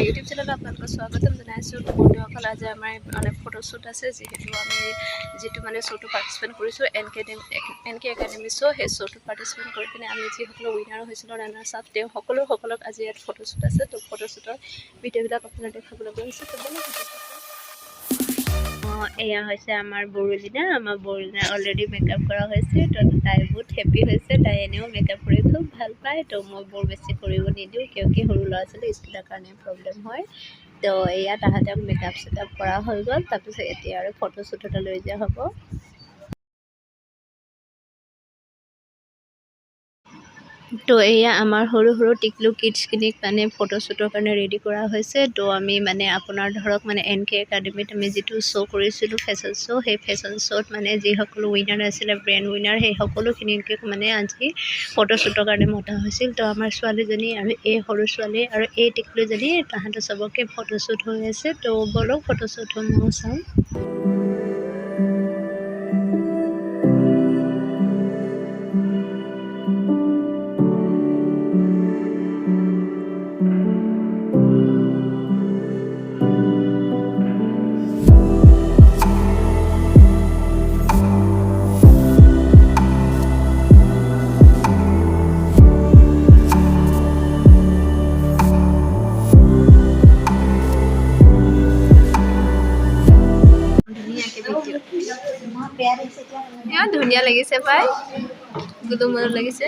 YouTube চেনেলত আপোনালোকক স্বাগতম জনাইছোঁ। বন্ধুসকল, আজি আমাৰ মানে ফটোশ্বুট আছে, যিহেতু আমি যিটো মানে শ্ব'টো পাৰ্টিচিপেট কৰিছোঁ এন কে একাডেমি চ', সেই শ্ব'টোত পাৰ্টিচিপেট কৰি পিনে আমি যিসকলে উইনাৰ হৈছিলোঁ ৰানাৰ্ছ আপ, তেওঁ সকলক আজি ইয়াত ফটোশ্বুট আছে। তো ফটোশ্বুটৰ ভিডিঅ'বিলাক আপোনাক দেখাবলৈ গৈ আছে। এয়া হৈছে আমাৰ বৰুলিনা। আমাৰ বৰুলিনা অলৰেডি মেকআপ কৰা হৈছে। তো তাই বহুত হেপ্পী হৈছে। তাই এনেও মেকআপ কৰি খুব ভাল পায়। তো মই বৰ বেছি কৰিব নিদিওঁ, কিয় সৰু ল'ৰা ছোৱালী স্কুলৰ কাৰণে প্ৰব্লেম হয়। তো এয়া তাহাঁতক মেকআপ চেকআপ কৰা হৈ গ'ল। তাৰপিছত এতিয়া আৰু ফটোশ্বুট এটা লৈ যোৱা হ'ব। তো এয়া আমাৰ সৰু টিকলু কিডছখিনিক মানে ফটোশ্বুটৰ কাৰণে ৰেডি কৰা হৈছে। তো আমি মানে আপোনাৰ ধৰক মানে এন কে একাডেমিত আমি যিটো শ্ব' কৰিছিলোঁ ফেশ্বন শ্ব', সেই ফেশ্বন শ্ব'ত মানে যিসকল উইনাৰ আছিলে, ব্ৰেণ্ড উইনাৰ, সেই সকলোখিনিকে মানে আজি ফটোশ্বুটৰ কাৰণে মতা হৈছিল। তো আমাৰ ছোৱালীজনী আৰু এই সৰু ছোৱালী আৰু এই টিকলুজনী, তাহাঁতৰ চবকে ফটোশ্বুট হৈ আছে। তো ব'লক ফটোশ্বুট হৈ ময়ো চাওঁ। ধুনীয়া লাগিছে পাই, গুদুমুদু লাগিছে।